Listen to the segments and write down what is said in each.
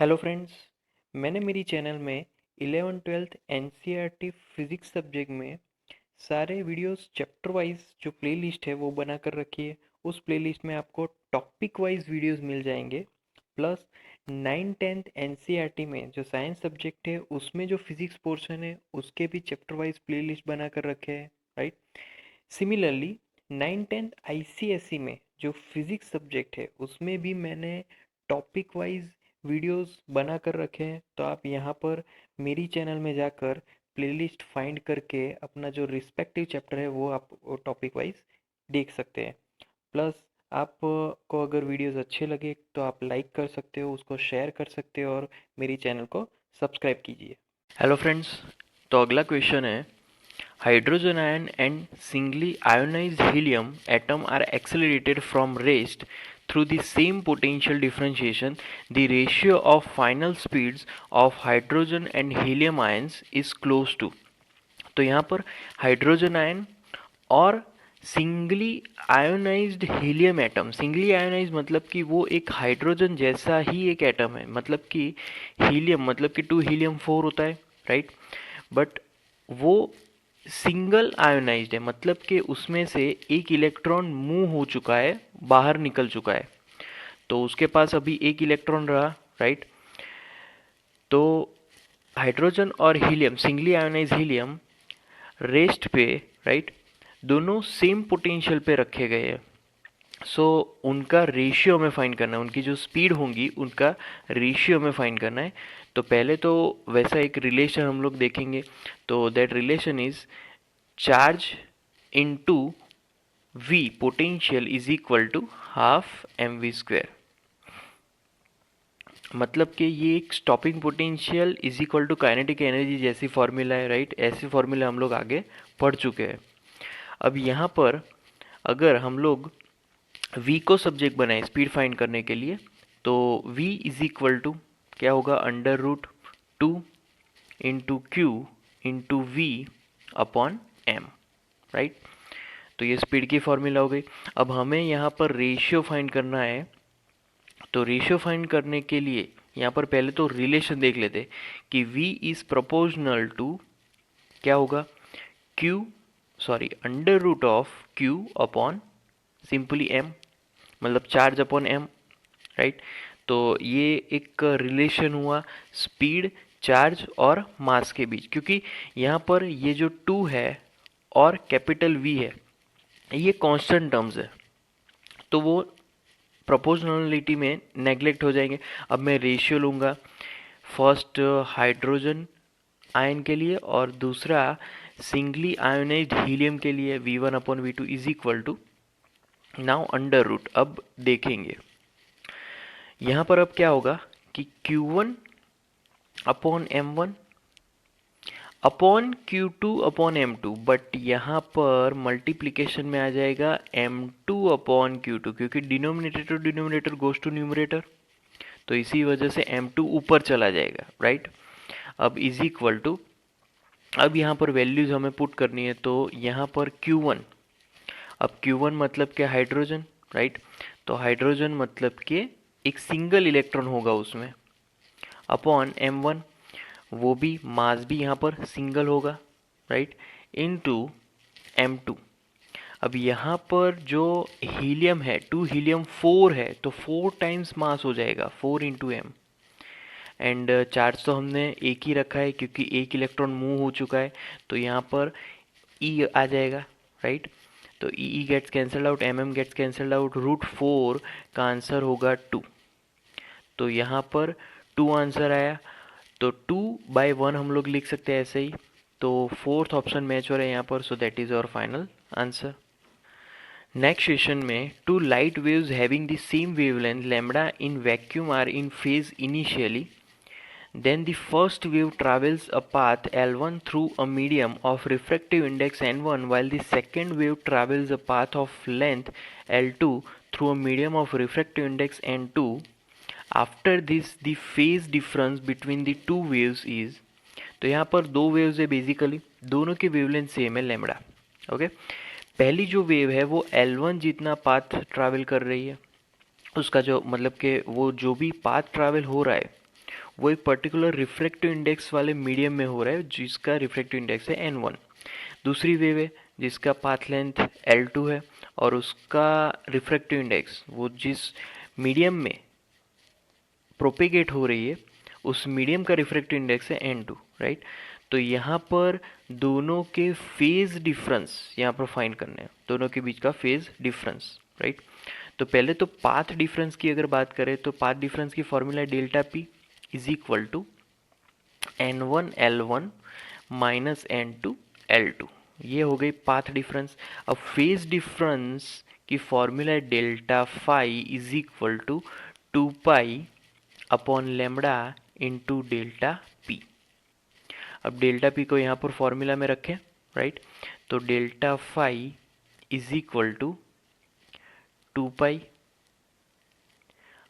Hello friends. मैंने मेरी channel में 11th-12th एनसीईआरटी फिजिक्स सब्जेक्ट में सारे वीडियोस चैप्टर वाइज जो प्लेलिस्ट है वो बना कर रखी है। उस प्लेलिस्ट में आपको टॉपिक वाइज वीडियोस मिल जाएंगे। प्लस 9th-10th एनसीईआरटी में जो साइंस सब्जेक्ट है उसमें जो फिजिक्स पोर्शन है उसके भी चैप्टर वाइज प्लेलिस्ट बना कर रखे हैं, राइट। सिमिलरली 9th-10th आईसीएसई में जो फिजिक्स सब्जेक्ट है उसमें भी मैंने टॉपिक वाइज वीडियोस बना कर रखे हैं। तो आप यहाँ पर मेरी चैनल में जाकर प्लेलिस्ट फाइंड करके अपना जो रिस्पेक्टिव चैप्टर है वो आप टॉपिक वाइज देख सकते हैं। प्लस आपको अगर वीडियोस अच्छे लगे तो आप लाइक कर सकते हो, उसको शेयर कर सकते हो और मेरी चैनल को सब्सक्राइब कीजिए। हेलो फ्रेंड्स, तो अगला क्वेश्चन है, hydrogen ion and singly ionized helium atom are accelerated from rest through the same potential differentiation. The ratio of final speeds of hydrogen and helium ions is close to. तो यहाँ पर hydrogen ion और singly ionized helium atom, singly ionize मतलब कि वो एक hydrogen जैसा ही एक एटम है, मतलब कि हीलियम मतलब कि 2 हीलियम 4 होता है, राइट। बट वो सिंगल आयोनाइज्ड है, मतलब कि उसमें से एक इलेक्ट्रॉन मूव हो चुका है, बाहर निकल चुका है, तो उसके पास अभी एक इलेक्ट्रॉन रहा, राइट। तो हाइड्रोजन और helium, singly ionize helium rest पे, राइट, दोनों सेम पोटेंशियल पे रखे गए हैं। सो उनका रेशियो हमें फाइंड करना है, उनकी जो स्पीड होंगी उनका रेशियो हमें फाइंड करना है। तो पहले तो वैसा एक रिलेशन हम लोग देखेंगे। तो that relation is charge into V potential is equal to half M V square. मतलब कि ये एक stopping potential is equal to kinetic energy जैसी फॉर्मूला है, राइट। ऐसी फॉर्मूला हम लोग आगे पढ़ चुके हैं। अब यहाँ पर अगर हम लोग v को सब्जेक्ट बनाए स्पीड फाइंड करने के लिए, तो v इज इक्वल टू क्या होगा, under root 2 into Q into V upon M, right. तो ये स्पीड की फॉर्मूला हो गई। अब हमें यहाँ पर रेशियो फाइंड करना है। तो रेशियो फाइंड करने के लिए यहाँ पर पहले तो रिलेशन देख लेते कि v इज प्रोपोर्शनल टू क्या होगा, under root of q upon simply m, मतलब चार्ज अपॉन m, राइट। तो ये एक रिलेशन हुआ स्पीड, चार्ज और मास के बीच, क्योंकि यहाँ पर ये जो 2 है और कैपिटल V है ये कांस्टेंट टर्म्स है, तो वो प्रोपोर्शनलिटी में नेग्लेक्ट हो जाएंगे। अब मैं रेशियो लूँगा, फर्स्ट हाइड्रोजन आयन के लिए और दूसरा सिंगली आयोनाइज्ड हीलियम के लिए v1 upon v2 is equal to, now under root. अब देखेंगे यहाँ पर अब क्या होगा कि q1 upon m1 upon q2 upon m2, but यहाँ पर मल्टीप्लिकेशन में आ जाएगा m2 अपॉन q2, क्योंकि denominator to denominator goes to numerator, तो इसी वजह से m2 ऊपर चला जाएगा, राइट। अब इज इक्वल टू, अब यहाँ पर वैल्यूज हमें पुट करनी है। तो यहाँ पर Q1, अब Q1 मतलब क्या, हाइड्रोजन, राइट। तो हाइड्रोजन मतलब कि एक सिंगल इलेक्ट्रॉन होगा उसमें, अपॉन M1, वो भी मास भी यहाँ पर सिंगल होगा, राइट, इनटू M2। अब यहाँ पर जो हीलियम है 2 हीलियम 4 है, तो 4 टाइम्स मास हो जाएगा, 4 इंटू एम। एंड चार्ज तो हमने एक ही रखा है क्योंकि एक इलेक्ट्रॉन मूव हो चुका है, तो यहाँ पर ई आ जाएगा, राइट। तो E gets cancelled out, M gets cancelled out, root 4 का आंसर होगा 2। तो यहाँ पर 2 आंसर आया, तो 2/1 हम लोग लिख सकते हैं ऐसे ही। तो फोर्थ ऑप्शन मैच हो रहा है यहाँ पर, so that is our final answer. Next question में, two light waves having the same wavelength lambda in vacuum are in phase initially, then the first wave travels a path L1 through a medium of refractive index N1, while the second wave travels a path of length L2 through a medium of refractive index N2. After this, the phase difference between the two waves is, तो यहाँ पर दो waves है basically, दोनों की wavelength same है lambda, okay. पहली जो वेव है वो L1 जितना पाथ ट्रैवल कर रही है, उसका जो मतलब कि वो जो भी पाथ ट्रैवल हो रहा है वो एक पर्टिकुलर रिफ्रैक्टिव इंडेक्स वाले मीडियम में हो रहा है जिसका रिफ्रैक्टिव इंडेक्स है n1। दूसरी वेव है जिसका पाथ लेंथ l2 है और उसका रिफ्रैक्टिव इंडेक्स वो जिस मीडियम में प्रोपेगेट हो रही है उस मीडियम का रिफ्रैक्टिव इंडेक्स है n2, राइट। तो यहाँ पर दोनों के फेज डिफरेंस यहाँ पर फाइंड करने हैं, दोनों के बीच का फेज डिफरेंस, राइट। तो पहले तो पाथ डिफरेंस की अगर बात करें तो पाथ डिफरेंस की फॉर्मूला है delta P is equal to n1 L1 minus n2 L2। ये हो गई पाथ डिफरेंस। अब फेज डिफरेंस की फॉर्मूला है delta phi is equal to 2 pi upon lambda into delta P. अब डेल्टा पी को यहाँ पर फॉर्मूला में रखें, राइट। तो delta phi is equal to 2 pi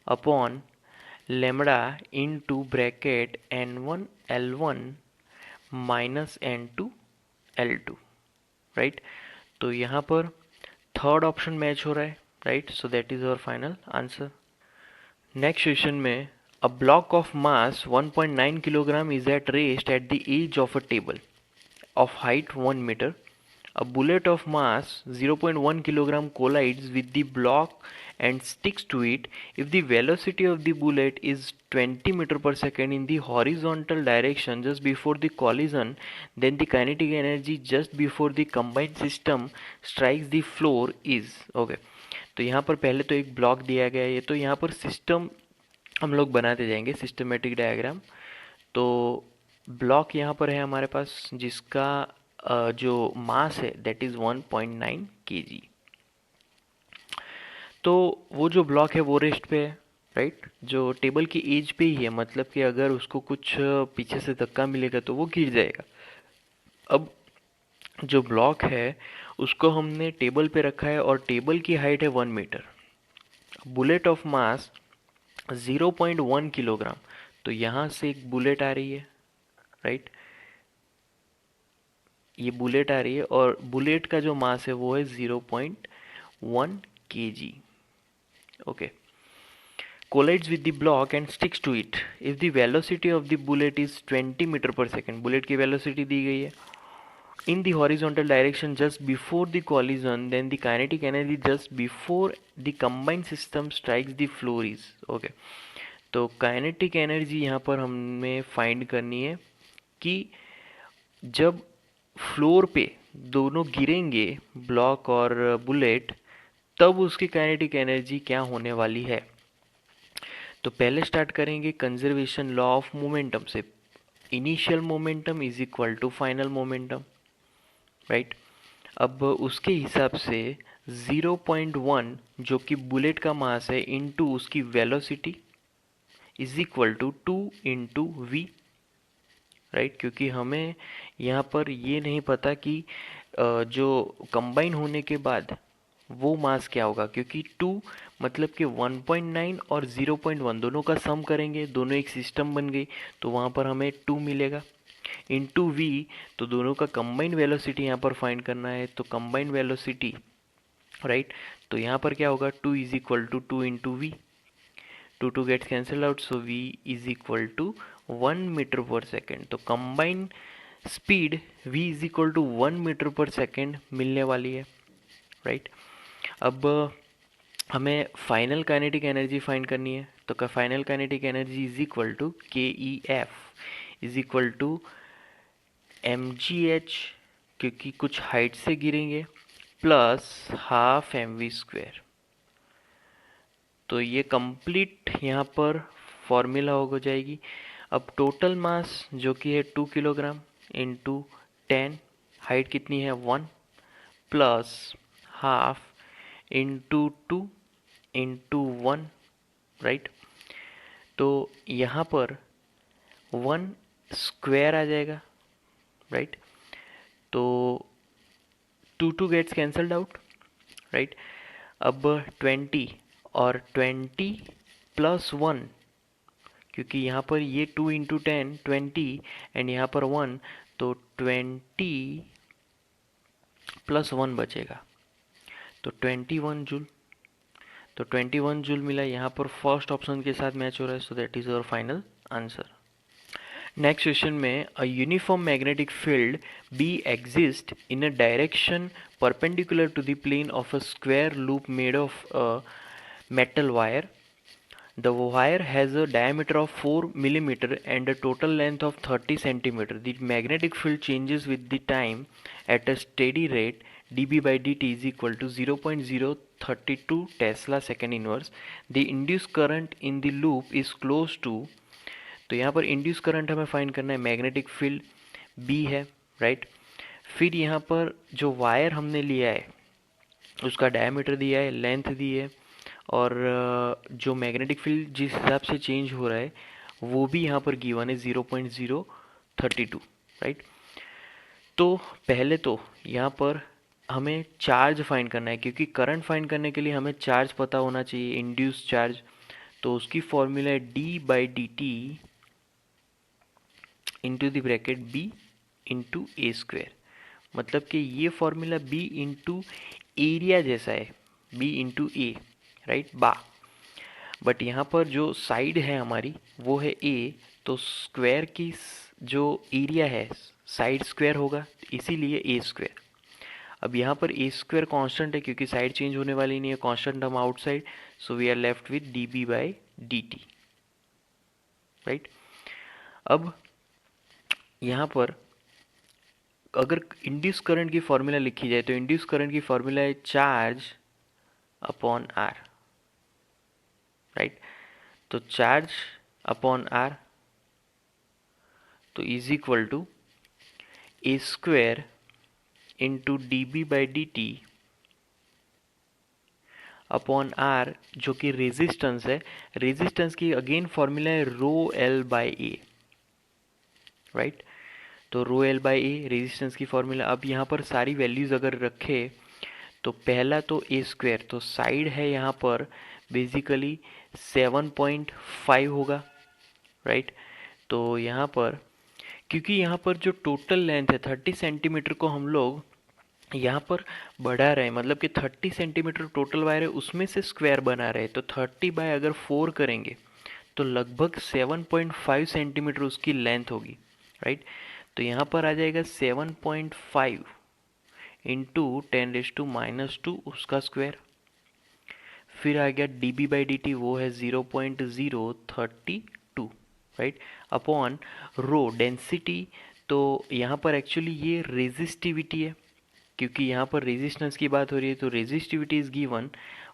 upon lambda into bracket n1 L1 minus n2 L2, right. तो यहाँ पर थर्ड ऑप्शन मैच हो रहा है, right. So that is our final answer. Next question में a block of mass 1.9 kilogram is at rest at the edge of a table of height 1 meter. A bullet of mass 0.1 kilogram collides with the block and sticks to it. If the velocity of the bullet is 20 meter per second in the horizontal direction just before the collision, then the kinetic energy just before the combined system strikes the floor is okay. तो यहाँ पर पहले तो एक block दिया गया है, तो यहाँ पर सिस्टम हम लोग बनाते जाएंगे, सिस्टमेटिक डायग्राम। तो ब्लॉक यहाँ पर है हमारे पास जिसका जो मास है दैट इज 1.9 kg। तो वो जो ब्लॉक है वो रेस्ट पे है, राइट। जो टेबल की एज पे ही है, मतलब कि अगर उसको कुछ पीछे से धक्का मिलेगा तो वो गिर जाएगा। अब जो ब्लॉक है उसको हमने टेबल पे रखा है और टेबल की हाइट है 1 meter. Bullet of mass 0.1 kilogram, तो यहाँ से एक बुलेट आ रही है, राइट। ये बुलेट आ रही है और बुलेट का जो मास है वो है 0.1 kg, okay. collides with the block and sticks to it. If the velocity of the bullet is 20 metre per second, bullet की वेलोसिटी दी गई है in the horizontal direction just before the collision, then the kinetic energy just before the combined system strikes the floor is okay. तो kinetic energy यहाँ पर हमें find करनी है कि जब फ्लोर पे दोनों गिरेंगे ब्लॉक और बुलेट, तब उसकी काइनेटिक एनर्जी क्या होने वाली है। तो पहले स्टार्ट करेंगे कंजर्वेशन लॉ ऑफ मोमेंटम से। Initial momentum is equal to final momentum, right. अब उसके हिसाब से 0.1 जो कि बुलेट का मास है इनटू उसकी velocity is equal to 2 into V, right. क्योंकि हमें यहाँ पर ये नहीं पता कि जो कंबाइन होने के बाद वो मास क्या होगा, क्योंकि 2 मतलब कि 1.9 और 0.1 दोनों का सम करेंगे, दोनों एक सिस्टम बन गई, तो वहाँ पर हमें 2 मिलेगा इंटू वी। तो दोनों का कंबाइंड वेलोसिटी यहाँ पर फाइंड करना है, तो कंबाइंड वेलोसिटी, राइट। तो यहाँ पर क्या होगा 2 is equal to 2 into V, 2 gets cancel out, so V is equal to 1 meter per second. तो combined speed v is equal to 1 meter per second मिलने वाली है, राइट। अब हमें फाइनल काइनेटिक एनर्जी फाइंड करनी है, तो final kinetic energy is equal to K E F is equal to M G H, क्योंकि कुछ हाइट से गिरेंगे, plus half M V square. तो ये कंप्लीट यहाँ पर फॉर्मूला हो जाएगी। अब टोटल मास जो कि है 2 किलोग्राम इंटू 10, हाइट कितनी है 1, plus half into 2 into 1, right. तो यहाँ पर 1 स्क्वायर आ जाएगा, राइट। तो 2 गेट्स कैंसल्ड आउट, राइट। अब 20 और 20 प्लस 1, क्योंकि यहाँ पर ये 2 इंटू 10 20 एंड यहाँ पर 1, तो 20 प्लस 1 बचेगा, तो 21 जूल। तो 21 जूल मिला, यहाँ पर फर्स्ट ऑप्शन के साथ मैच हो रहा है, so that is our final answer. Next question में a uniform magnetic field B exist in a direction perpendicular to the plane of a square loop made of metal wire. The wire has a diameter of 4 millimeter and a total length of 30 centimeter. The magnetic field changes with the time at a steady rate. dB by dt is equal to 0.032 Tesla second inverse. The induced current in the loop is close to, तो यहाँ पर induce current हमें find करना है, magnetic field B है, right. फिर यहाँ पर जो वायर हमने लिया है उसका डायमीटर दिया है, लेंथ दी है, और जो मैग्नेटिक फील्ड जिस हिसाब से चेंज हो रहा है वो भी यहाँ पर गिवन है 0.032, राइट। तो पहले तो यहाँ पर हमें चार्ज फाइंड करना है, क्योंकि करंट फाइंड करने के लिए हमें चार्ज पता होना चाहिए, इंड्यूस चार्ज। तो उसकी फॉर्मूला है D by D T into the bracket B into A square. मतलब कि ये फॉर्मूला बी इंटू एरिया जैसा है, बी इंटू ए, राइट, बा। बट यहाँ पर जो साइड है हमारी वो है ए, तो स्क्वायर की जो एरिया है साइड स्क्वायर होगा, इसीलिए ए स्क्वायर। अब यहाँ पर ए स्क्वायर कॉन्स्टेंट है क्योंकि साइड चेंज होने वाली नहीं है, कॉन्स्टेंट हम outside, so we are left with D B by D T, right. अब यहाँ पर अगर इंड्यूस करंट की फॉर्मूला लिखी जाए तो इंड्यूस करंट की फॉर्मूला है चार्ज अपॉन आर, राइट। तो चार्ज अपॉन आर तो is equal to A square into D B by D T upon R, जो कि रेजिस्टेंस है। रेजिस्टेंस की अगेन फॉर्मूला है rho L by A, right. तो rho L by A resistance की formula. अब यहाँ पर सारी वैल्यूज़ अगर रखे तो पहला तो ए स्क्वायर, तो साइड है यहाँ पर बेसिकली 7.5 होगा, राइट। तो यहाँ पर क्योंकि यहाँ पर जो टोटल लेंथ है 30 सेंटीमीटर को हम लोग यहाँ पर बढ़ा रहे हैं, मतलब कि 30 सेंटीमीटर टोटल वायर है उसमें से स्क्वायर बना रहे हैं, तो 30 बाय अगर 4 करेंगे तो लगभग 7.5 सेंटीमीटर उसकी लेंथ होगी, राइट। तो यहाँ पर आ जाएगा 7.5 इंटू 10⁻⁻² उसका स्क्वायर। फिर आ गया D B by D T, वो है 0.032, राइट, अपॉन रो डेंसिटी। तो यहाँ पर एक्चुअली ये रेजिस्टिविटी है, क्योंकि यहाँ पर रेजिस्टेंस की बात हो रही है, तो रेजिस्टिविटी इज गिवन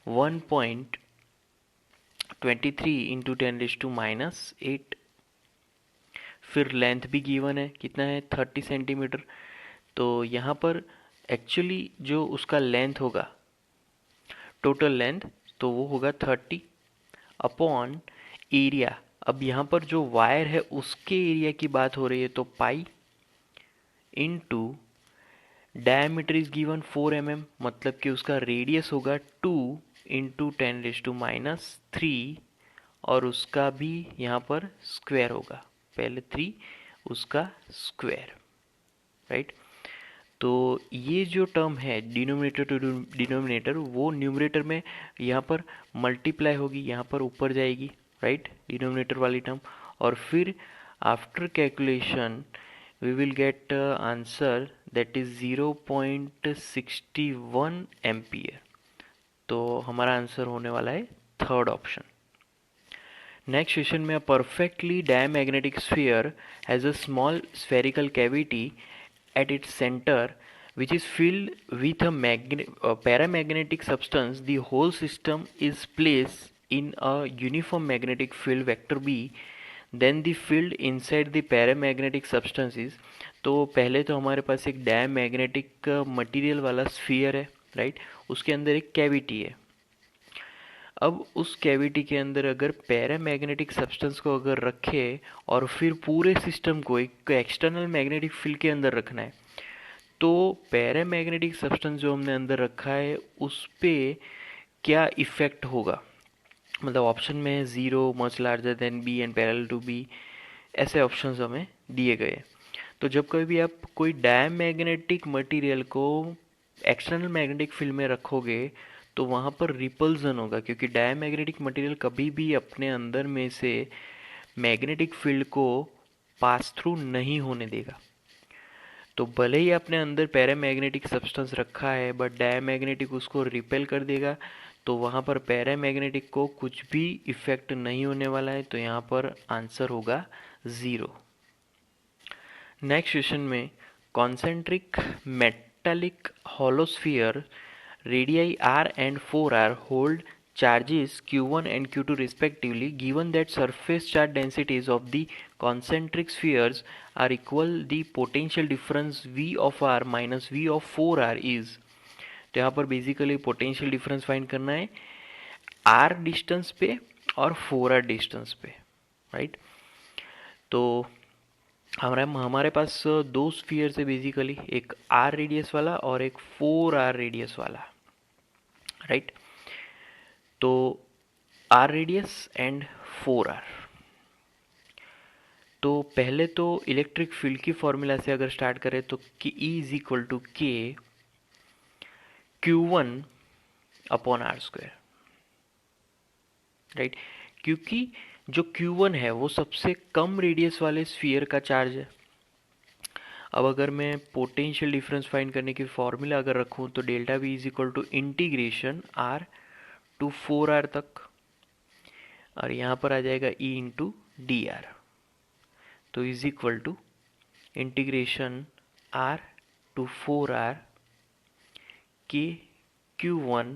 1.23 इंटू 10⁻⁸। फिर लेंथ भी गिवन है, कितना है 30 सेंटीमीटर। तो यहाँ पर एक्चुअली जो उसका लेंथ होगा, टोटल लेंथ, तो वो होगा 30 अपॉन एरिया। अब यहाँ पर जो वायर है उसके एरिया की बात हो रही है, तो pi into diameter is given 4 mm, मतलब कि उसका रेडियस होगा 2 इंटू 10⁻³ और उसका भी यहाँ पर स्क्वायर होगा, पहले 3 उसका स्क्वायर, राइट। तो ये जो टर्म है डिनोमिनेटर टू डिनोमिनेटर, वो न्यूमरेटर में यहाँ पर मल्टीप्लाई होगी, यहाँ पर ऊपर जाएगी, राइट, डिनोमिनेटर वाली टर्म। और फिर after calculation we will get answer that is 0.61 ampere. तो हमारा आंसर होने वाला है थर्ड ऑप्शन। नेक्स्ट क्वेश्चन में, अ perfectly diamagnetic sphere has a small spherical cavity at its center which is filled with a paramagnetic substance. The whole system is placed in a uniform magnetic field vector B. Then the field inside the paramagnetic substance is, तो पहले तो हमारे पास एक diamagnetic material वाला sphere है, right, उसके अंदर एक कैविटी है। अब उस कैविटी के अंदर अगर पैरामैग्नेटिक सब्सटेंस को अगर रखे और फिर पूरे सिस्टम को एक एक्सटर्नल मैग्नेटिक फील्ड के अंदर रखना है, तो पैरामैग्नेटिक सब्सटेंस जो हमने अंदर रखा है उस पर क्या इफेक्ट होगा। मतलब ऑप्शन में है 0, much larger than B and parallel to B, ऐसे ऑप्शंस हमें दिए गए। तो जब कभी भी आप कोई डायमैग्नेटिक मटेरियल को एक्सटर्नल मैग्नेटिक फील्ड में रखोगे तो वहाँ पर रिपल्जन होगा, क्योंकि डायमैग्नेटिक मटेरियल कभी भी अपने अंदर में से मैग्नेटिक फील्ड को पास थ्रू नहीं होने देगा। तो भले ही आपने अंदर पैरामैग्नेटिक सब्सटेंस रखा है बट डायमैग्नेटिक उसको रिपेल कर देगा, तो वहाँ पर पैरामैग्नेटिक को कुछ भी इफेक्ट नहीं होने वाला है, तो यहाँ पर आंसर होगा 0। नेक्स्ट क्वेश्चन में concentric metallic hollow sphere radii r and 4r hold charges q1 and q2 respectively. Given that surface charge densities of the concentric spheres are equal, the potential difference v of r minus v of 4r is। तो यहाँ पर basically potential difference find करना है r distance पे और 4r distance पे, right. तो हमारे पास दो स्फीयर है बेसिकली, एक r रेडियस वाला और एक 4r रेडियस वाला, राइट। तो r रेडियस एंड 4r। तो पहले तो इलेक्ट्रिक फील्ड की फॉर्मूला से अगर स्टार्ट करें तो E इज इक्वल टू के Q1 upon R square, right. क्योंकि जो Q1 है वो सबसे कम रेडियस वाले स्फीयर का चार्ज है। अब अगर मैं पोटेंशियल डिफरेंस फाइंड करने की फॉर्मूला अगर रखूं तो delta V is equal to integration R to 4R तक, और यहाँ पर आ जाएगा E इंटू डी आर। तो is equal to integration R to 4R K Q1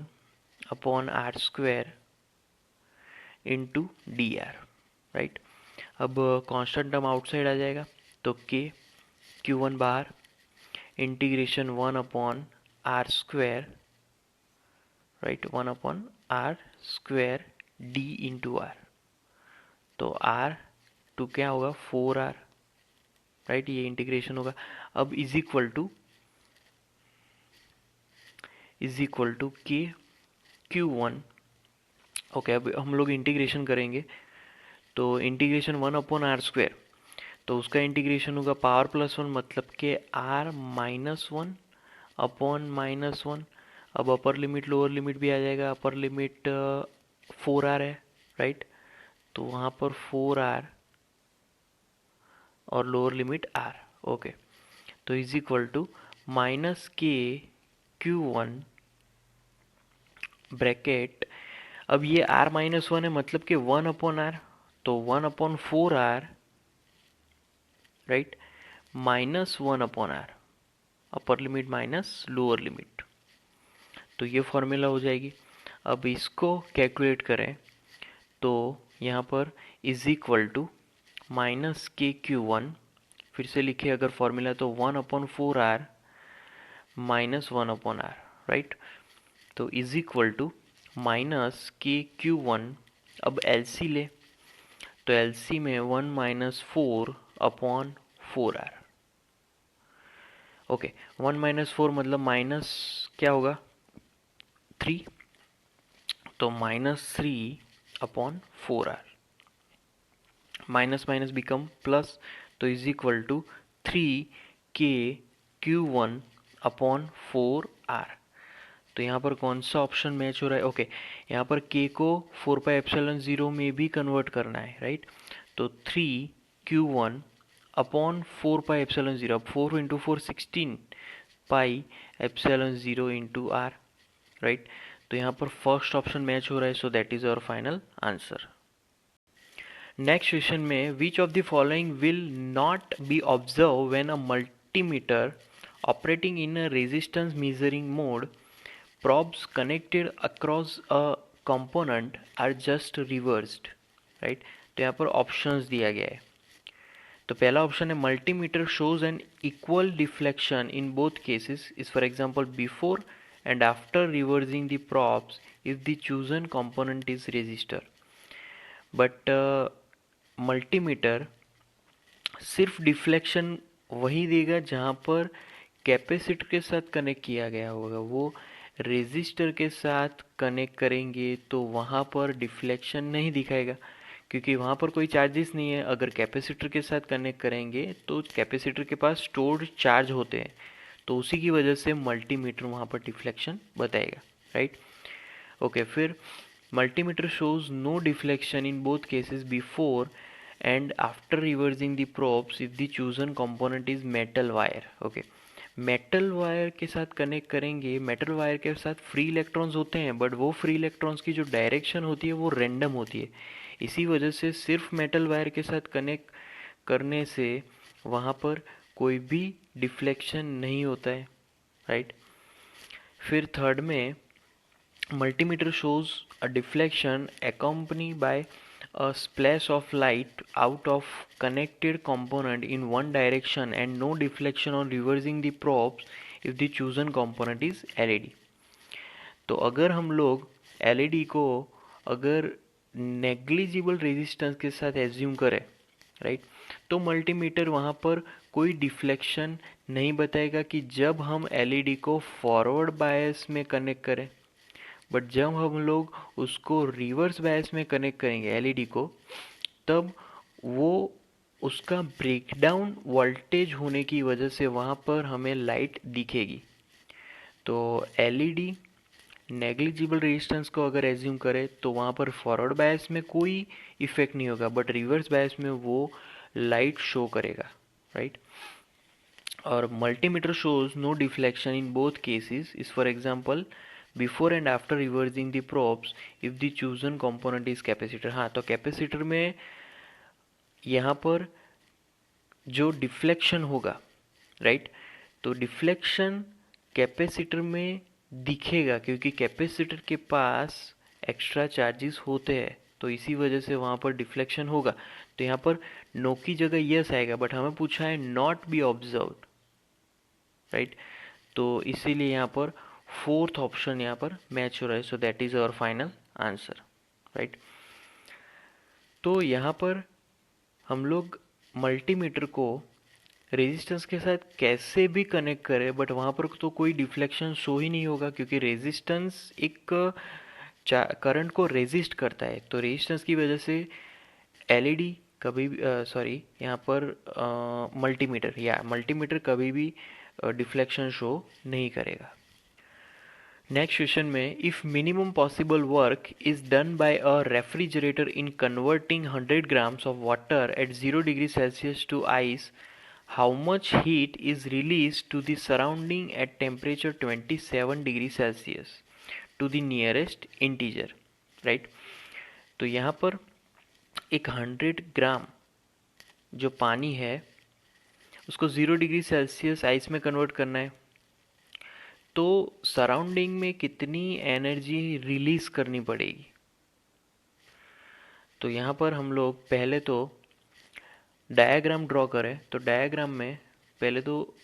upon R square into D R, right. अब कांस्टेंट टर्म आउटसाइड आ जाएगा तो के Q1 बाहर, integration 1 upon R square, right, 1 upon R square D into R. तो R to क्या होगा 4R, right, ये integration होगा। अब इज इक्वल टू के Q1। ओके, अब हम लोग इंटीग्रेशन करेंगे तो इंटीग्रेशन 1 अपॉन आर स्क्वायर, तो उसका इंटीग्रेशन होगा पावर प्लस 1, मतलब के r माइनस 1 अपॉन माइनस 1। अब अपर लिमिट लोअर लिमिट भी आ जाएगा, अपर लिमिट 4R है, राइट, तो वहाँ पर 4R और लोअर लिमिट R, ओके। तो इज इक्वल टू माइनस के Q1 ब्रैकेट, अब ये R माइनस 1 है मतलब कि 1 अपॉन R, तो 1 upon 4R, right, minus 1 upon R, upper limit minus lower limit. तो ये फॉर्मूला हो जाएगी। अब इसको कैलकुलेट करें तो यहाँ पर इज इक्वल टू माइनस के Q1, फिर से लिखे अगर फॉर्मूला तो 1 upon 4R minus 1 upon R, right. तो इज इक्वल टू माइनस के Q1, अब LC ले तो LC में 1 minus 4 upon 4R, okay. 1 minus 4 मतलब माइनस क्या होगा 3, तो minus 3 upon 4R, minus minus become plus, तो इज इक्वल टू 3 के Q1 अपॉन 4R। तो यहाँ पर कौन सा ऑप्शन मैच हो रहा है, ओके। यहाँ पर k को 4πε0 में भी कन्वर्ट करना है, राइट। तो 3Q1 अपॉन 4πε0, अब 4 इंटू 4 16 πε0 इंटू R, राइट। तो यहाँ पर फर्स्ट ऑप्शन मैच हो रहा है, so that is our final answer. Next question में which of the following will not be observe when a multimeter operating in a resistance measuring mode, probes connected across a component are just reversed, right. तो यहाँ पर options दिया गया है। तो पहला option है multimeter shows N equal deflection in both cases is for example before and after reversing the props if the chosen component is resistor, but multimeter सिर्फ डिफ्लेक्शन वही देगा जहाँ पर कैपेसिटर के साथ कनेक्ट किया गया होगा। वो रेजिस्टर के साथ कनेक्ट करेंगे तो वहाँ पर डिफ्लेक्शन नहीं दिखाएगा, क्योंकि वहाँ पर कोई चार्जेस नहीं है। अगर कैपेसिटर के साथ कनेक्ट करेंगे तो कैपेसिटर के पास स्टोर्ड चार्ज होते हैं, तो उसी की वजह से मल्टीमीटर वहाँ पर डिफ्लेक्शन बताएगा, राइट। ओके, फिर multimeter shows no deflection in both cases before and after reversing the probes if the chosen component is metal wire. Okay, metal wire के साथ कनेक्ट करेंगे. मेटल वायर के साथ फ्री इलेक्ट्रॉन्स होते हैं, but वो free electrons की जो डायरेक्शन होती है वो रैंडम होती है. इसी वजह से सिर्फ मेटल वायर के साथ कनेक्ट करने से वहाँ पर कोई भी डिफ्लेक्शन नहीं होता है, राइट. फिर थर्ड में multimeter shows a deflection accompanied by a splash of light out of connected component in one direction and no deflection on reversing the probes if the chosen component is LED. तो अगर हम लोग LED को अगर negligible resistance के साथ assume करें, right, तो मल्टीमीटर वहाँ पर कोई डिफ्लेक्शन नहीं बताएगा कि जब हम LED को फॉरवर्ड बायस में कनेक्ट करें. बट जब हम लोग उसको रिवर्स बायस में कनेक्ट करेंगे एलईडी को, तब वो उसका ब्रेकडाउन वोल्टेज होने की वजह से वहाँ पर हमें लाइट दिखेगी. तो एलईडी नेग्लिजिबल रेजिस्टेंस को अगर एज्यूम करें तो वहाँ पर फॉरवर्ड बायस में कोई इफेक्ट नहीं होगा, बट रिवर्स बायस में वो लाइट शो करेगा, राइट. और multimeter shows no deflection in both cases is for example before and after reversing the probes if the chosen component is capacitor. हाँ, तो कैपेसिटर में यहाँ पर जो डिफ्लेक्शन होगा, राइट, तो डिफ्लेक्शन कैपेसिटर में दिखेगा क्योंकि कैपेसिटर के पास एक्स्ट्रा चार्जेस होते हैं, तो इसी वजह से वहाँ पर डिफ्लेक्शन होगा. तो यहाँ पर नो की जगह यस आएगा, बट हमें पूछा है नॉट बी ऑब्जर्व्ड, राइट. तो इसीलिए यहाँ पर फोर्थ ऑप्शन यहाँ पर मैच हो रहा है. So that is our final answer, right. तो यहाँ पर हम लोग मल्टीमीटर को रेजिस्टेंस के साथ कैसे भी कनेक्ट करें, बट वहाँ पर तो कोई डिफ्लेक्शन शो ही नहीं होगा क्योंकि रेजिस्टेंस एक करंट को रेजिस्ट करता है. तो रेजिस्टेंस की वजह से एलईडी कभी भी यहाँ पर मल्टीमीटर कभी भी डिफ्लेक्शन शो नहीं करेगा. नेक्स्ट क्वेश्चन में if minimum possible work is done by a refrigerator in converting 100 grams of water at 0 degree Celsius to ice, how much heat is released to the surrounding at temperature 27 degree Celsius to the nearest integer, right. तो यहाँ पर एक 100 ग्राम जो पानी है उसको 0 degree Celsius ice में convert करना है, तो सराउंडिंग में कितनी एनर्जी रिलीज करनी पड़ेगी. तो यहाँ पर हम लोग पहले तो डायग्राम ड्रॉ करें. तो डायग्राम में पहले तो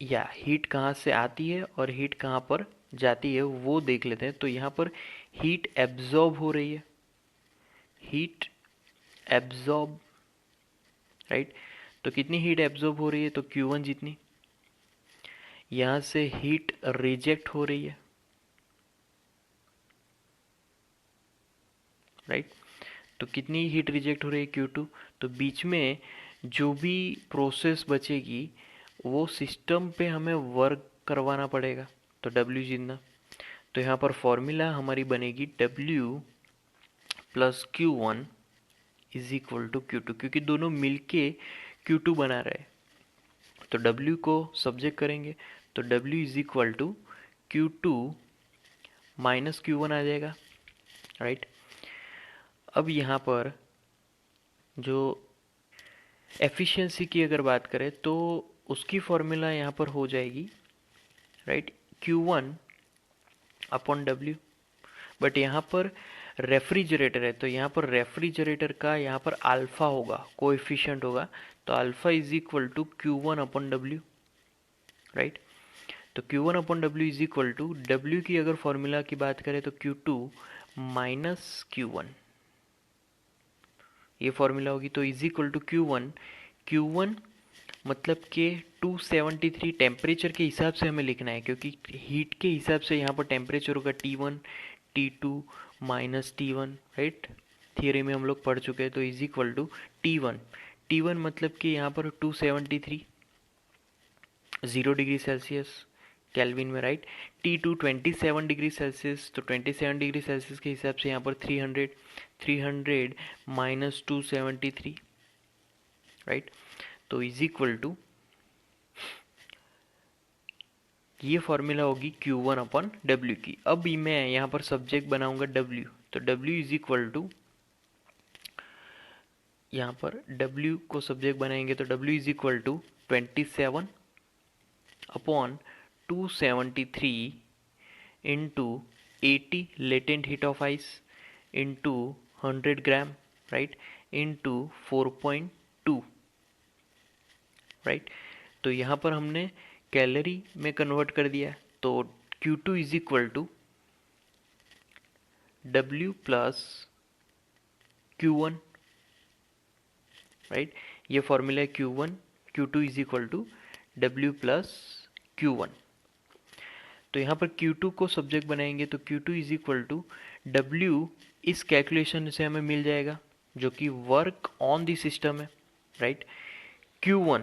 हीट कहाँ से आती है और हीट कहाँ पर जाती है वो देख लेते हैं. तो यहाँ पर हीट एब्जॉर्ब हो रही है, हीट एब्जॉर्ब, राइट. तो कितनी हीट एब्जॉर्ब हो रही है, तो Q1 जितनी. यहाँ से हीट रिजेक्ट हो रही है, राइट. तो कितनी हीट रिजेक्ट हो रही है, Q2. तो बीच में जो भी प्रोसेस बचेगी वो सिस्टम पे हमें वर्क करवाना पड़ेगा, तो W जितना. तो यहाँ पर फॉर्मूला हमारी बनेगी W plus Q1 is equal to Q2, क्योंकि दोनों मिलके Q2 बना रहे. तो W को सब्जेक्ट करेंगे तो W is equal to Q2 minus Q1 आ जाएगा, राइट. अब यहाँ पर जो एफिशिएंसी की अगर बात करें तो उसकी फॉर्मूला यहाँ पर हो जाएगी, right, Q1 upon W. But यहाँ पर रेफ्रिजरेटर है तो यहाँ पर रेफ्रिजरेटर का यहाँ पर अल्फा होगा, कोएफिशिएंट होगा. तो alpha is equal to Q1 upon W, right. तो Q1 upon W is equal to W की अगर फॉर्मूला की बात करें तो Q2 माइनस Q1, ये फॉर्मूला होगी. तो इज इक्वल टू Q1 मतलब कि 273 टेम्परेचर के हिसाब से हमें लिखना है, क्योंकि हीट के हिसाब से यहाँ पर टेम्परेचर होगा T1 T2 minus T1, right. Theory में हम लोग पढ़ चुके हैं. तो इज इक्वल टू T1 मतलब कि यहाँ पर 273 0 डिग्री सेल्सियस, केल्विन में, राइट। T2 27 डिग्री सेल्सियस, तो 27 डिग्री सेल्सियस के हिसाब से यहाँ पर 300 माइनस 273, राइट। तो इज इक्वल टू, ये फॉर्मूला होगी Q1 अपॉन W की। अब मैं यहाँ पर सब्जेक्ट बनाऊंगा W, तो W इज इक्वल टू, यहाँ पर W को सब्जेक्ट बनाएंगे तो W is equal to 27 upon 273 into 80 latent heat of ice into 100 gram, right, into 4.2, right. तो यहाँ पर हमने कैलोरी में कन्वर्ट कर दिया, तो Q2 is equal to W plus Q1, right. ये फॉर्मूला है Q1, Q2 is equal to W plus Q1। तो यहाँ पर Q2 को सब्जेक्ट बनाएंगे तो Q2 is equal to W, इस कैलकुलेशन से हमें मिल जाएगा जो कि वर्क ऑन दी सिस्टम है, राइट। Q1,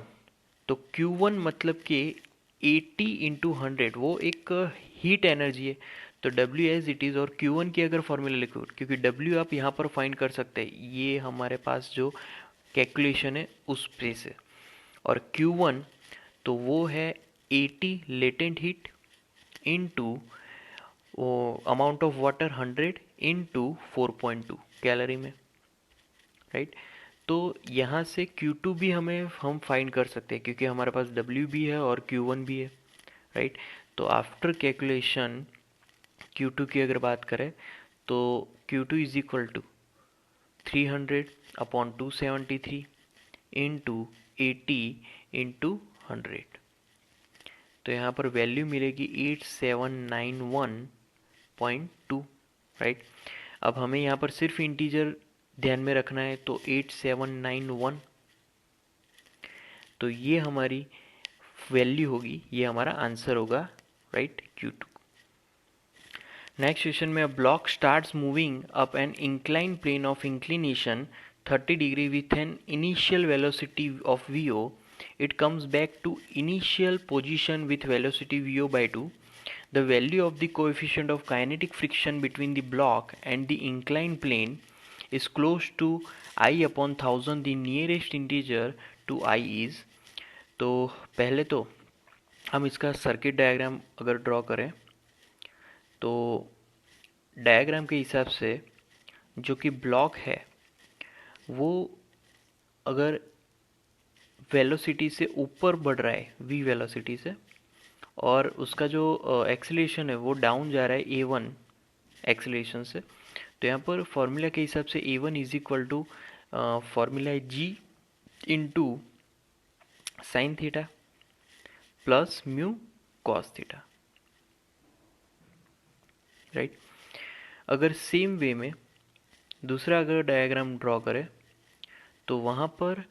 तो Q1 मतलब कि 80 इंटू 100, वो एक हीट एनर्जी है, तो W एज इट इज़। और Q1 की अगर फॉर्मूला लिखो, क्योंकि W आप यहाँ पर फाइंड कर सकते हैं, ये हमारे पास जो कैलकुलेशन है उस पे से। और Q1 तो वो है 80 latent heat into amount of water 100 into 4.2 calorie में, राइट। तो यहाँ से Q2 भी हम फाइंड कर सकते हैं क्योंकि हमारे पास W भी है और Q1 भी है, राइट। तो आफ्टर कैलकुलेशन Q2 की अगर बात करें तो Q2 is equal to 300 upon 273 into 80 into 100, तो यहाँ पर वैल्यू मिलेगी 8791.2, राइट। अब हमें यहाँ पर सिर्फ इंटीजर ध्यान में रखना है, तो 8791, तो ये हमारी वैल्यू होगी, ये हमारा आंसर होगा, राइट, Q2। नेक्स्ट क्वेश्चन में, a block starts moving up an incline plane of inclination 30 degree with an initial velocity of VO. It comes back to initial position with velocity VO by 2. The value of the coefficient of kinetic friction between the block and the inclined plane is close to I upon 1000. The nearest integer to I is. तो पहले तो हम इसका circuit diagram अगर draw करें तो diagram के हिसाब से जो कि ब्लॉक है वो अगर वेलोसिटी से ऊपर बढ़ रहा है v वेलोसिटी से, और उसका जो एक्सीलरेशन है वो डाउन जा रहा है a1 एक्सीलरेशन से, तो यहाँ पर फॉर्मूला के हिसाब से a1 is equal to formula है g into sine theta plus mu cos theta, right. अगर सेम वे में दूसरा अगर डायग्राम ड्रॉ करें तो वहाँ पर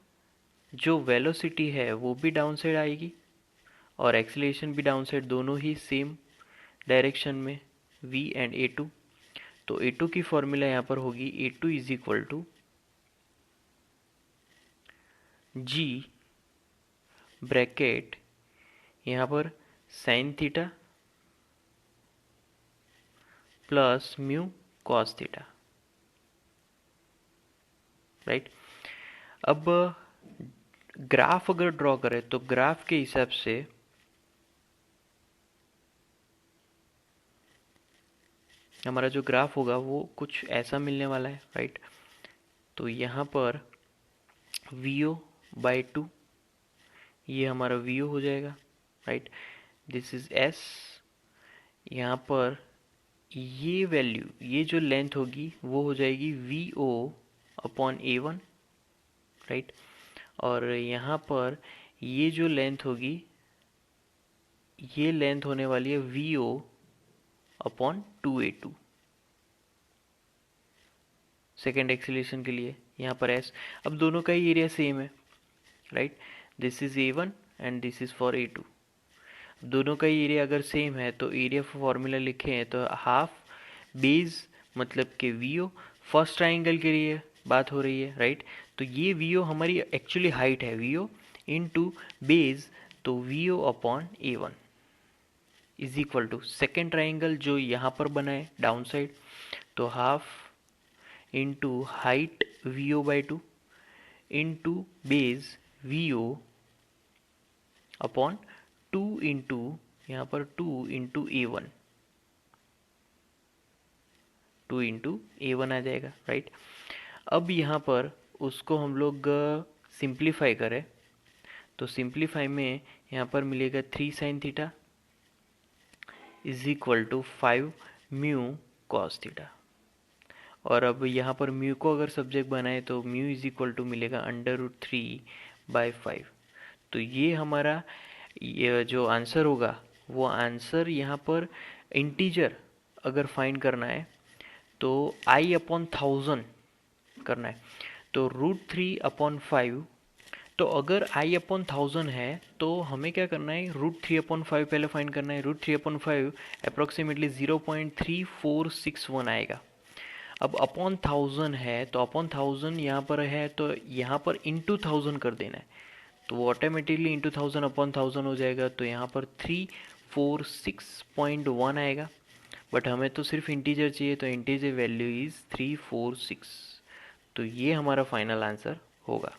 जो वेलोसिटी है वो भी डाउन साइड आएगी और एक्सीलरेशन भी डाउन साइड, दोनों ही सेम डायरेक्शन में v एंड a2। तो a2 की फॉर्मूला यहाँ पर होगी a2 is equal to g bracket यहाँ पर sine theta plus mu cos theta, right. अब ग्राफ अगर ड्रॉ करें तो ग्राफ के हिसाब से हमारा जो ग्राफ होगा वो कुछ ऐसा मिलने वाला है, राइट। तो यहाँ पर VO बाई 2, ये हमारा VO हो जाएगा, राइट। This is S। यहाँ पर ये वैल्यू, ये जो लेंथ होगी वो हो जाएगी VO अपॉन A1, राइट। और यहाँ पर ये जो लेंथ होगी ये लेंथ होने वाली है VO upon 2A2 second acceleration के लिए, यहाँ पर S। अब दोनों का ही एरिया सेम है, right. This is A1 and this is for A2। दोनों का ही एरिया अगर सेम है तो एरिया फॉर्मूला लिखे हैं तो हाफ बेस मतलब कि VO, फर्स्ट ट्राइंगल के लिए बात हो रही है, राइट। तो ये VO हमारी एक्चुअली हाइट है, VO इनटू बेस, तो VO upon A1, is equal to second triangle जो यहाँ पर बना है डाउन साइड, तो half into height V O by two into base V O upon two into यहाँ पर टू इंटू ए वन आ जाएगा, राइट। अब यहाँ पर उसको हम लोग सिंप्लीफाई करें तो सिंप्लीफाई में यहाँ पर मिलेगा 3 sine theta is equal to 5 mu cos theta. और अब यहाँ पर म्यू को अगर सब्जेक्ट बनाए तो म्यू इज इक्वल टू मिलेगा √3/5। तो ये हमारा ये जो आंसर होगा वो आंसर यहाँ पर इंटीजर अगर फाइंड करना है तो i/1000 करना है, तो √3/5। तो अगर i/1000 है तो हमें क्या करना है, √3/5 पहले फाइंड करना है। √3/5 अप्रोक्सीमेटली 0.3461 आएगा। अब अपॉन 1000 है तो अपॉन 1000 यहाँ पर है तो यहाँ पर इंटू 1000 कर देना है, तो वो ऑटोमेटिकली इंटू 1000 अपॉन 1000 हो जाएगा। तो यहाँ पर 346.1 आएगा, बट हमें तो सिर्फ इंटीजर चाहिए, तो इंटीजर वैल्यू इज़ 346। तो ये हमारा फाइनल आंसर होगा।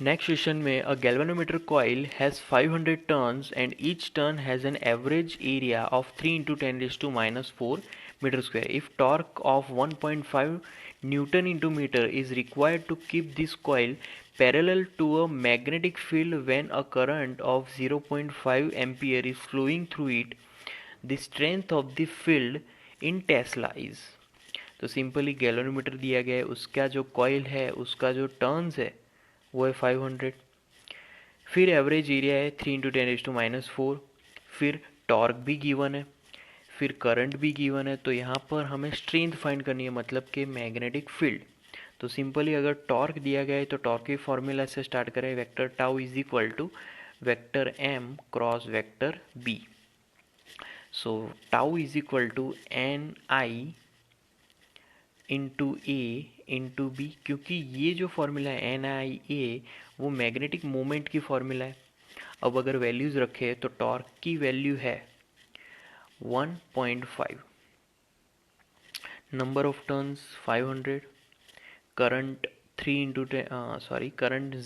नेक्स्ट क्वेश्चन में अ galvanometer coil has 500 turns and each turn has an average area of 3 × 10⁻⁴ meter square. If torque of 1.5 Newton into meter is required to keep this coil parallel to a magnetic field when a current of 0.5 ampere is flowing through it, the strength of the field in Tesla is. तो simply galvanometer दिया गया है, उसका जो coil है उसका जो turns है वो है 500, फिर एवरेज एरिया है 3 × 10⁻⁴, फिर टॉर्क भी गिवन है, फिर करंट भी गिवन है। तो यहाँ पर हमें स्ट्रेंथ फाइंड करनी है, मतलब कि मैग्नेटिक फील्ड। तो सिंपली अगर टॉर्क दिया गया है तो टॉर्क के फॉर्मूला से स्टार्ट करें, vector tau is equal to vector M cross vector B. So tau is equal to N I into A into B, क्योंकि ये जो फॉर्मूला है एन आई ए वो मैग्नेटिक मोमेंट की फॉर्मूला है। अब अगर वैल्यूज़ रखे तो टॉर्क की वैल्यू है 1.5, number of turns 500, current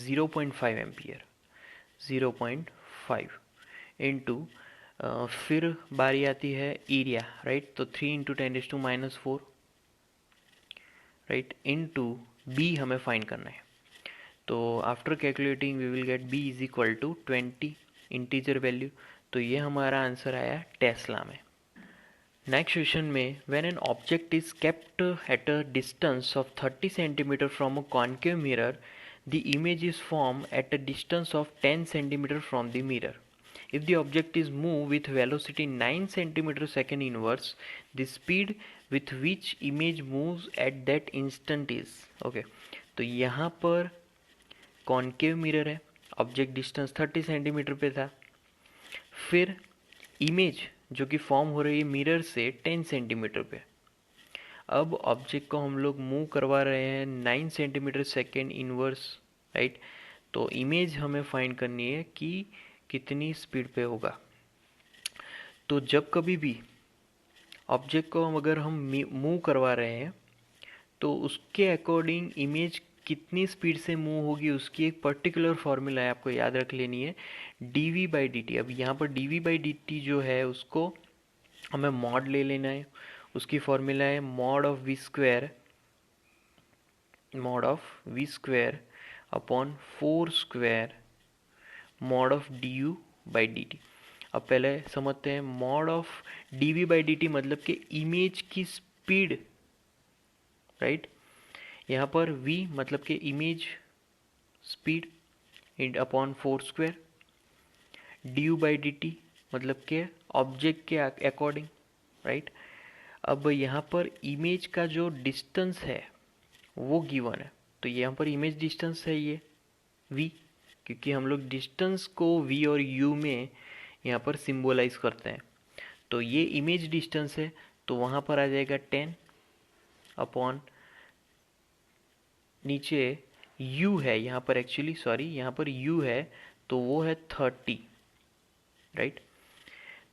0.5 ampere 0.5 into फिर बारी आती है एरिया, राइट। तो 3 × 10⁻⁴, राइट, इंटू बी हमें फाइंड करना है। तो after calculating we will get B is equal to 20 integer value. तो ये हमारा आंसर आया टेस्ला में। नेक्स्ट क्वेश्चन में when an object is kept at a distance of 30 centimetre from a concave mirror, the image is form at a distance of 10 centimetre from the mirror. If the object is moved with velocity 9 centimeter second inverse, the speed with which image moves at that instant is. Okay, तो यहाँ पर concave mirror है, object distance 30 centimetre पे था, फिर image जो कि form हो रही है मिरर से 10 सेंटीमीटर पे। अब ऑब्जेक्ट को हम लोग मूव करवा रहे हैं 9 सेंटीमीटर सेकेंड इनवर्स, राइट। तो इमेज हमें फाइंड करनी है कि कितनी स्पीड पे होगा। तो जब कभी भी ऑब्जेक्ट को अगर हम मूव करवा रहे हैं तो उसके अकॉर्डिंग इमेज कितनी स्पीड से मूव होगी उसकी एक पर्टिकुलर फॉर्मूला है, आपको याद रख लेनी है, dv/dt। अब यहाँ पर dv/dt जो है उसको हमें मॉड ले लेना है, उसकी फॉर्मूला है mod of V square upon 4 square mod of du/dt। अब पहले समझते हैं मॉड ऑफ dv/dt मतलब कि इमेज की स्पीड, राइट। यहाँ पर v मतलब कि image speed in upon 4 square, du/dt मतलब के ऑब्जेक्ट के अकॉर्डिंग, राइट। अब यहाँ पर इमेज का जो डिस्टेंस है वो गिवन है, तो यहाँ पर इमेज डिस्टेंस है ये v, क्योंकि हम लोग डिस्टेंस को v और u में यहाँ पर सिंबलाइज करते हैं। तो ये इमेज डिस्टेंस है, तो वहाँ पर आ जाएगा 10 अपॉन नीचे u है यहाँ पर, एक्चुअली सॉरी यहाँ पर u है तो वो है 30, राइट।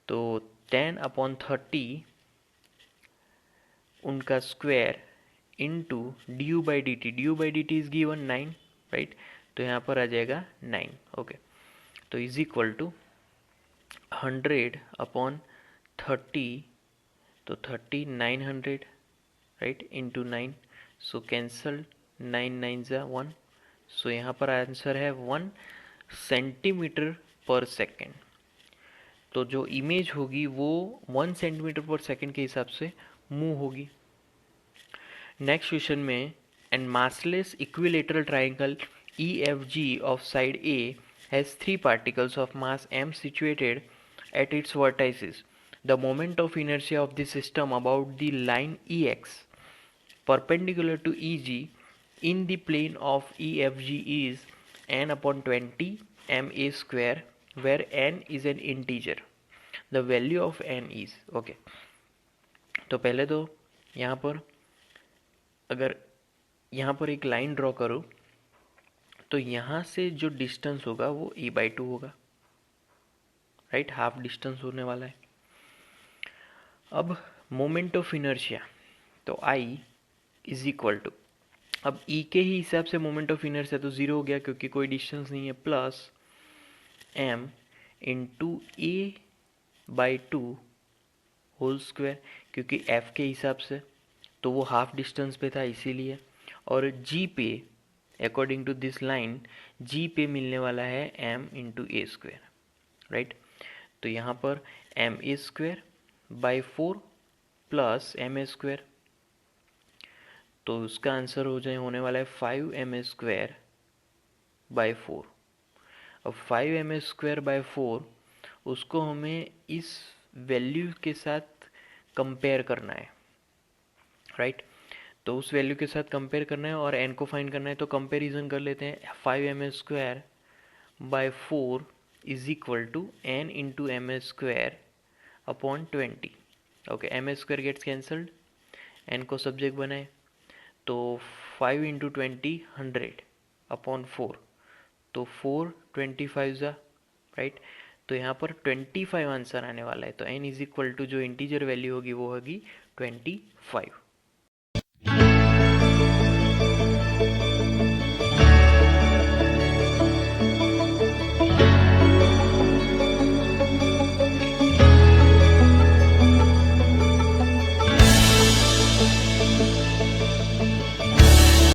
तो 10/30 उनका square into du/dt is given 9, right. तो यहाँ पर आ जाएगा 9, ओके। तो इज इक्वल टू 100/30, तो 30 900, राइट, इंटू 9, सो कैंसल, 9 9 ज़ा 1, सो यहाँ पर आंसर है 1 सेंटीमीटर पर सेकेंड। तो जो इमेज होगी वो 1 सेंटीमीटर पर सेकेंड के हिसाब से मूव होगी। नेक्स्ट क्वेश्चन में, and massless equilateral triangle EFG of side A has 3 particles of mass m situated at its vertices. The moment of inertia of the system about the line EX perpendicular to EG in the plane of EFG is n/20 ma square, where n is an integer. The value of n is, okay। तो पहले तो यहाँ पर अगर यहाँ पर एक line draw करो तो यहाँ से जो डिस्टेंस होगा वो e/2 होगा, राइट, हाफ डिस्टेंस होने वाला है। अब मोमेंट ऑफ इनर्शिया, तो I इज इक्वल टू, अब E के ही हिसाब से मोमेंट ऑफ इनर्शिया तो ज़ीरो हो गया क्योंकि कोई डिस्टेंस नहीं है, plus m into a/2 whole square, क्योंकि F के हिसाब से तो वो हाफ डिस्टेंस पे था इसीलिए, और G पे according to this line G पे मिलने वाला है m into a square, right. तो यहाँ पर ma² प्लस ma², तो उसका आंसर होने वाला है 5ma²/4। अब 5ma²/4 उसको हमें इस वैल्यू के साथ कंपेयर करना है, राइट। तो उस वैल्यू के साथ कंपेयर करना है और n को फाइंड करना है, तो कंपेरिजन कर लेते हैं। 5ma²/4 is equal to n into ma²/20, okay. ma² gets cancelled, n को सब्जेक्ट बनाए, तो 5 इंटू 20 100/4, तो 4 25 ज़ा, राइट। तो यहाँ पर 25 आंसर आने वाला है। तो n इज इक्वल टू जो इंटीजर वैल्यू होगी वो होगी 25।